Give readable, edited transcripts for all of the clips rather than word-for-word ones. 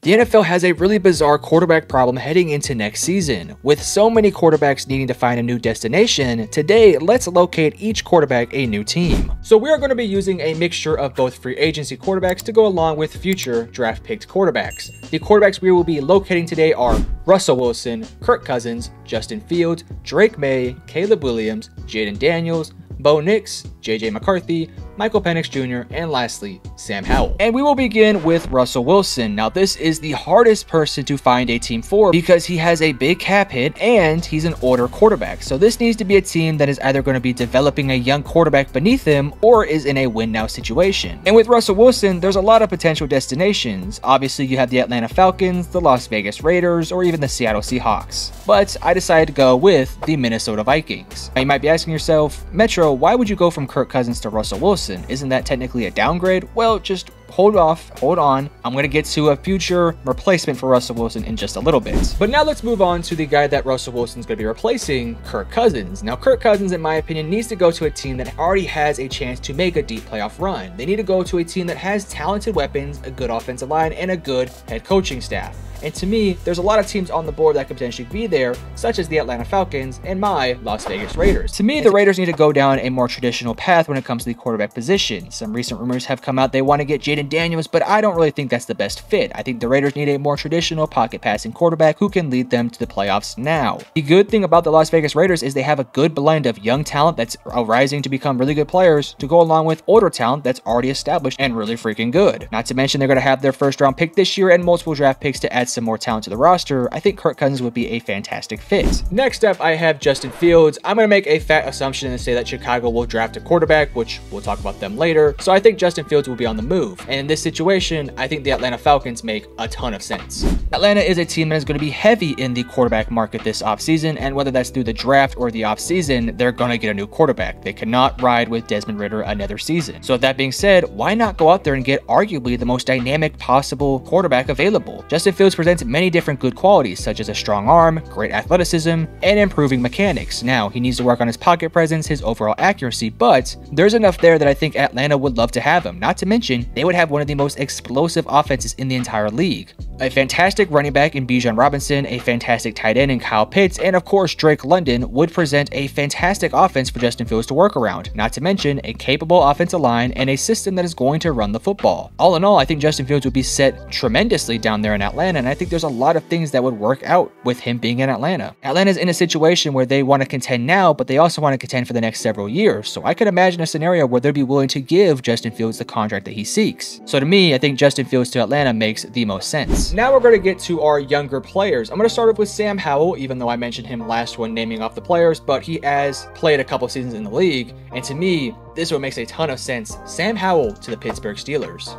The NFL has a really bizarre quarterback problem heading into next season. With so many quarterbacks needing to find a new destination, today let's locate each quarterback a new team. So we are going to be using a mixture of both free agency quarterbacks to go along with future draft picked quarterbacks. The quarterbacks we will be locating today are Russell Wilson, Kirk Cousins, Justin Fields, Drake May, Caleb Williams, Jayden Daniels, Bo Nix, JJ McCarthy, Michael Penix Jr., and lastly, Sam Howell. And we will begin with Russell Wilson. Now, this is the hardest person to find a team for because he has a big cap hit and he's an older quarterback. So this needs to be a team that is either going to be developing a young quarterback beneath him or is in a win-now situation. And with Russell Wilson, there's a lot of potential destinations. Obviously, you have the Atlanta Falcons, the Las Vegas Raiders, or even the Seattle Seahawks. But I decided to go with the Minnesota Vikings. Now, you might be asking yourself, Metro, why would you go from Kirk Cousins to Russell Wilson? Isn't that technically a downgrade? Well, just hold on. I'm going to get to a future replacement for Russell Wilson in just a little bit. But now let's move on to the guy that Russell Wilson's going to be replacing, Kirk Cousins. Now, Kirk Cousins, in my opinion, needs to go to a team that already has a chance to make a deep playoff run. They need to go to a team that has talented weapons, a good offensive line, and a good head coaching staff. And to me, there's a lot of teams on the board that could potentially be there, such as the Atlanta Falcons and my Las Vegas Raiders. To me, the Raiders need to go down a more traditional path when it comes to the quarterback position. Some recent rumors have come out they want to get Jayden Daniels, but I don't really think that's the best fit. I think the Raiders need a more traditional pocket passing quarterback who can lead them to the playoffs now. The good thing about the Las Vegas Raiders is they have a good blend of young talent that's rising to become really good players to go along with older talent that's already established and really freaking good. Not to mention they're going to have their first round pick this year and multiple draft picks to add some more talent to the roster. I think Kirk Cousins would be a fantastic fit. Next up, I have Justin Fields. I'm going to make a fat assumption and say that Chicago will draft a quarterback, which we'll talk about them later. So I think Justin Fields will be on the move. And in this situation, I think the Atlanta Falcons make a ton of sense. Atlanta is a team that is going to be heavy in the quarterback market this offseason, and whether that's through the draft or the offseason, they're going to get a new quarterback. They cannot ride with Desmond Ridder another season. So with that being said, why not go out there and get arguably the most dynamic possible quarterback available? Justin Fields presents many different good qualities, such as a strong arm, great athleticism, and improving mechanics. Now, he needs to work on his pocket presence, his overall accuracy, but there's enough there that I think Atlanta would love to have him. Not to mention, they would have one of the most explosive offenses in the entire league. A fantastic running back in Bijan Robinson, a fantastic tight end in Kyle Pitts, and of course Drake London would present a fantastic offense for Justin Fields to work around. Not to mention a capable offensive line and a system that is going to run the football. All in all, I think Justin Fields would be set tremendously down there in Atlanta, and I think there's a lot of things that would work out with him being in Atlanta. Atlanta's in a situation where they want to contend now, but they also want to contend for the next several years. So I could imagine a scenario where they'd be willing to give Justin Fields the contract that he seeks. So to me, I think Justin Fields to Atlanta makes the most sense. Now we're going to get to our younger players. I'm going to start off with Sam Howell, even though I mentioned him last when naming off the players, but he has played a couple seasons in the league. And to me, this one makes a ton of sense. Sam Howell to the Pittsburgh Steelers.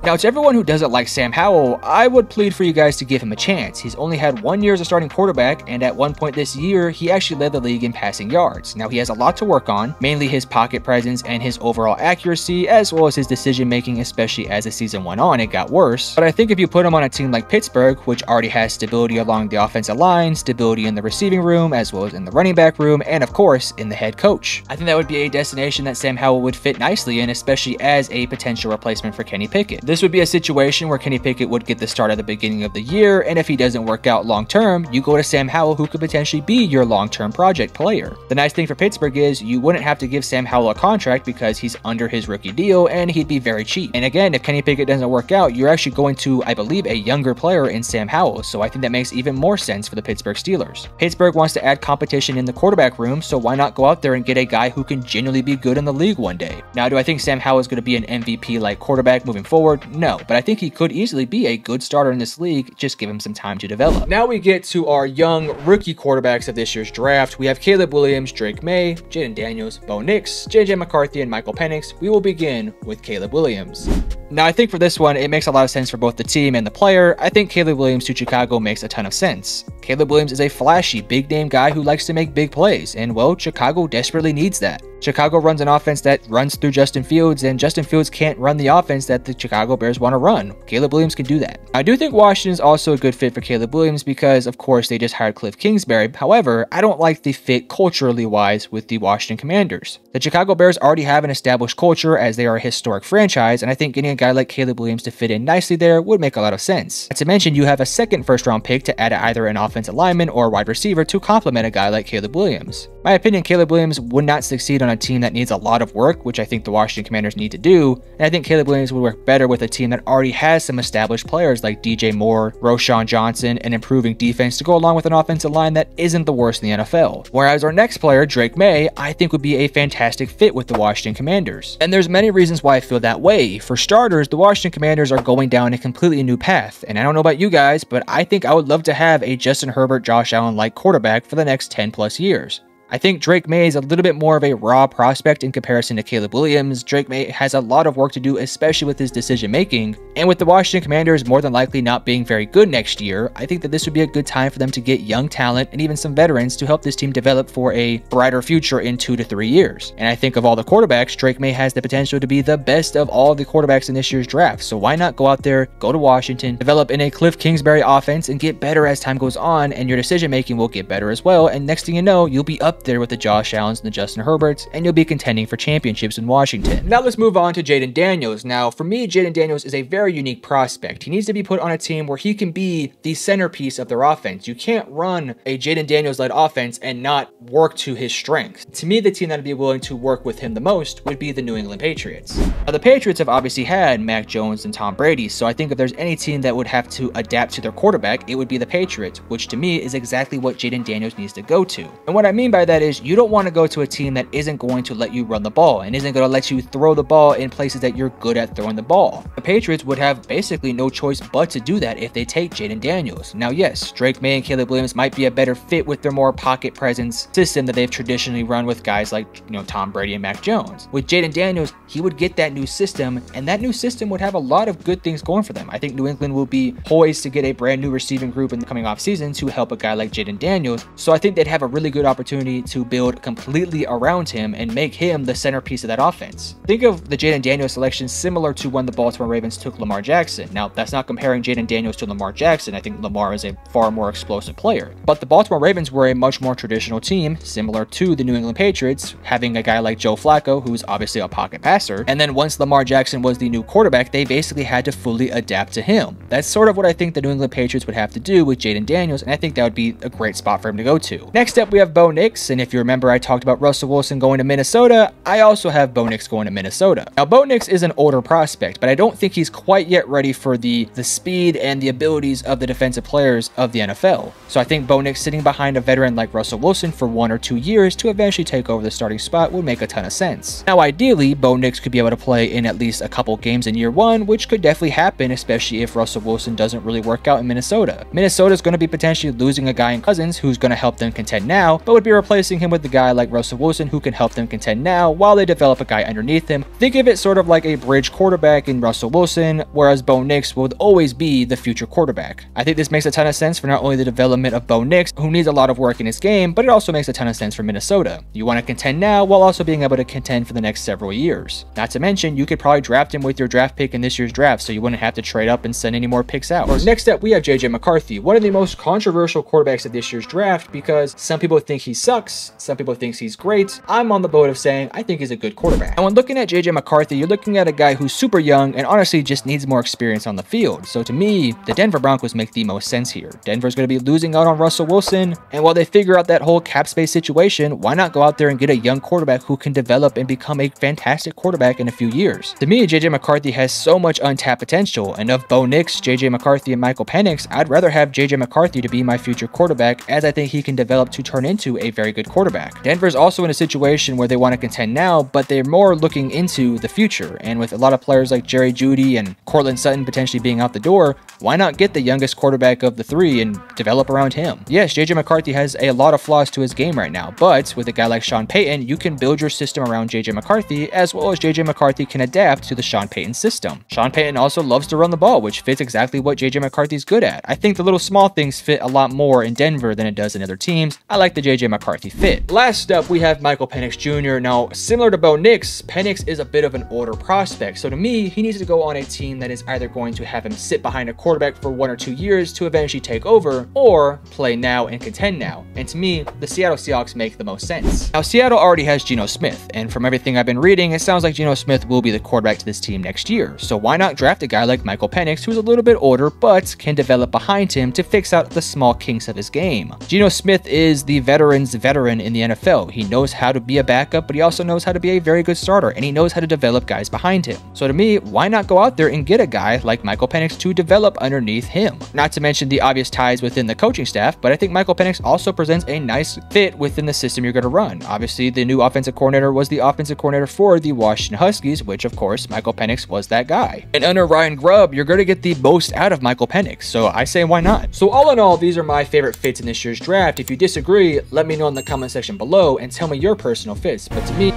Now, to everyone who doesn't like Sam Howell, I would plead for you guys to give him a chance. He's only had 1 year as a starting quarterback, and at one point this year, he actually led the league in passing yards. Now, he has a lot to work on, mainly his pocket presence and his overall accuracy, as well as his decision-making, especially as the season went on, it got worse. But I think if you put him on a team like Pittsburgh, which already has stability along the offensive line, stability in the receiving room, as well as in the running back room, and of course, in the head coach, I think that would be a destination that Sam Howell would fit nicely in, especially as a potential replacement for Kenny Pickett. This would be a situation where Kenny Pickett would get the start at the beginning of the year, and if he doesn't work out long term, you go to Sam Howell, who could potentially be your long-term project player. The nice thing for Pittsburgh is you wouldn't have to give Sam Howell a contract because he's under his rookie deal and he'd be very cheap. And again, if Kenny Pickett doesn't work out, you're actually going to, I believe, a younger player in Sam Howell, so I think that makes even more sense for the Pittsburgh Steelers. Pittsburgh wants to add competition in the quarterback room, so why not go out there and get a guy who can genuinely be good in the league one day? Now, do I think Sam Howell is going to be an MVP-like quarterback moving forward? No, but I think he could easily be a good starter in this league, just give him some time to develop. Now we get to our young rookie quarterbacks of this year's draft. We have Caleb Williams, Drake May, Jayden Daniels, Bo Nix, JJ McCarthy, and Michael Penix. We will begin with Caleb Williams. Now, I think for this one, it makes a lot of sense for both the team and the player. I think Caleb Williams to Chicago makes a ton of sense. Caleb Williams is a flashy, big-name guy who likes to make big plays, and well, Chicago desperately needs that. Chicago runs an offense offense that runs through Justin Fields, and Justin Fields can't run the offense that the Chicago Bears want to run. Caleb Williams can do that. I do think Washington is also a good fit for Caleb Williams because, of course, they just hired Cliff Kingsbury. However, I don't like the fit culturally wise with the Washington Commanders. The Chicago Bears already have an established culture as they are a historic franchise, and I think getting a guy like Caleb Williams to fit in nicely there would make a lot of sense. Not to mention, you have a second first-round pick to add either an offensive lineman or wide receiver to complement a guy like Caleb Williams. In my opinion, Caleb Williams would not succeed on a team that needs a lot of work, which I think the Washington Commanders need to do, and I think Caleb Williams would work better with a team that already has some established players like DJ Moore, Roschon Johnson, and improving defense to go along with an offensive line that isn't the worst in the NFL. Whereas our next player, Drake Maye, I think would be a fantastic fit with the Washington Commanders. And there's many reasons why I feel that way. For starters, the Washington Commanders are going down a completely new path, and I don't know about you guys, but I think I would love to have a Justin Herbert, Josh Allen-like quarterback for the next 10 plus years. I think Drake Maye is a little bit more of a raw prospect in comparison to Caleb Williams. Drake Maye has a lot of work to do, especially with his decision making. And with the Washington Commanders more than likely not being very good next year, I think that this would be a good time for them to get young talent and even some veterans to help this team develop for a brighter future in 2 to 3 years. And I think of all the quarterbacks, Drake Maye has the potential to be the best of all the quarterbacks in this year's draft. So why not go out there, go to Washington, develop in a Cliff Kingsbury offense and get better as time goes on, and your decision making will get better as well. And next thing you know, you'll be up there with the Josh Allens and the Justin Herberts, and you'll be contending for championships in Washington. Now let's move on to Jayden Daniels. Now for me, Jayden Daniels is a very unique prospect. He needs to be put on a team where he can be the centerpiece of their offense. You can't run a Jayden Daniels-led offense and not work to his strengths. To me, the team that would be willing to work with him the most would be the New England Patriots. Now the Patriots have obviously had Mac Jones and Tom Brady, so I think if there's any team that would have to adapt to their quarterback, it would be the Patriots, which to me is exactly what Jayden Daniels needs to go to. And what I mean by that is you don't want to go to a team that isn't going to let you run the ball and isn't going to let you throw the ball in places that you're good at throwing the ball. The Patriots would have basically no choice but to do that if they take Jayden Daniels. Now yes, Drake Maye and Caleb Williams might be a better fit with their more pocket presence system that they've traditionally run with guys like, Tom Brady and Mac Jones. With Jayden Daniels, he would get that new system, and that new system would have a lot of good things going for them. I think New England will be poised to get a brand new receiving group in the coming off season to help a guy like Jayden Daniels, so I think they'd have a really good opportunity to build completely around him and make him the centerpiece of that offense. Think of the Jayden Daniels selection similar to when the Baltimore Ravens took Lamar Jackson. Now, that's not comparing Jayden Daniels to Lamar Jackson. I think Lamar is a far more explosive player. But the Baltimore Ravens were a much more traditional team, similar to the New England Patriots, having a guy like Joe Flacco, who's obviously a pocket passer. And then once Lamar Jackson was the new quarterback, they basically had to fully adapt to him. That's sort of what I think the New England Patriots would have to do with Jayden Daniels, and I think that would be a great spot for him to go to. Next up, we have Bo Nix, and if you remember, I talked about Russell Wilson going to Minnesota. I also have Bo Nix going to Minnesota. Now, Bo Nix is an older prospect, but I don't think he's quite yet ready for the speed and the abilities of the defensive players of the NFL. So I think Bo Nix sitting behind a veteran like Russell Wilson for 1 or 2 years to eventually take over the starting spot would make a ton of sense. Now, ideally, Bo Nix could be able to play in at least a couple games in year 1, which could definitely happen, especially if Russell Wilson doesn't really work out in Minnesota. Minnesota's going to be potentially losing a guy in Cousins who's going to help them contend now, but would be replacing him with the guy like Russell Wilson who can help them contend now while they develop a guy underneath him. Think of it sort of like a bridge quarterback in Russell Wilson, whereas Bo Nix will always be the future quarterback. I think this makes a ton of sense for not only the development of Bo Nix, who needs a lot of work in his game, but it also makes a ton of sense for Minnesota. You want to contend now while also being able to contend for the next several years. Not to mention, you could probably draft him with your draft pick in this year's draft, so you wouldn't have to trade up and send any more picks out. Next up, we have JJ McCarthy, one of the most controversial quarterbacks of this year's draft because some people think he sucks, some people think he's great. I'm on the boat of saying I think he's a good quarterback. And when looking at JJ McCarthy, you're looking at a guy who's super young and honestly just needs more experience on the field. So to me, the Denver Broncos make the most sense here. Denver's going to be losing out on Russell Wilson, and while they figure out that whole cap space situation, why not go out there and get a young quarterback who can develop and become a fantastic quarterback in a few years? To me, JJ McCarthy has so much untapped potential, and of Bo Nix, JJ McCarthy, and Michael Penix, I'd rather have JJ McCarthy to be my future quarterback, as I think he can develop to turn into a very good quarterback. Denver's also in a situation where they want to contend now, but they're more looking into the future, and with a lot of players like Jerry Jeudy and Courtland Sutton potentially being out the door, why not get the youngest quarterback of the three and develop around him? Yes, JJ McCarthy has a lot of flaws to his game right now, but with a guy like Sean Payton, you can build your system around JJ McCarthy, as well as JJ McCarthy can adapt to the Sean Payton system. Sean Payton also loves to run the ball, which fits exactly what JJ McCarthy's good at. I think the little small things fit a lot more in Denver than it does in other teams. I like the JJ McCarthy McCarthy fit. Last up, we have Michael Penix Jr. Now, similar to Bo Nix, Penix is a bit of an older prospect, so to me, he needs to go on a team that is either going to have him sit behind a quarterback for 1 or 2 years to eventually take over, or play now and contend now. And to me, the Seattle Seahawks make the most sense. Now, Seattle already has Geno Smith, and from everything I've been reading, it sounds like Geno Smith will be the quarterback to this team next year. So why not draft a guy like Michael Penix, who's a little bit older, but can develop behind him to fix out the small kinks of his game? Geno Smith is the veteran's veteran in the NFL. He knows how to be a backup, but he also knows how to be a very good starter, and he knows how to develop guys behind him. So to me, why not go out there and get a guy like Michael Penix to develop underneath him? Not to mention the obvious ties within the coaching staff, but I think Michael Penix also presents a nice fit within the system you're going to run. Obviously, the new offensive coordinator was the offensive coordinator for the Washington Huskies, which of course, Michael Penix was that guy. And under Ryan Grubb, you're going to get the most out of Michael Penix, so I say why not? So all in all, these are my favorite fits in this year's draft. If you disagree, let me know in the comment section below and tell me your personal fits. But to me,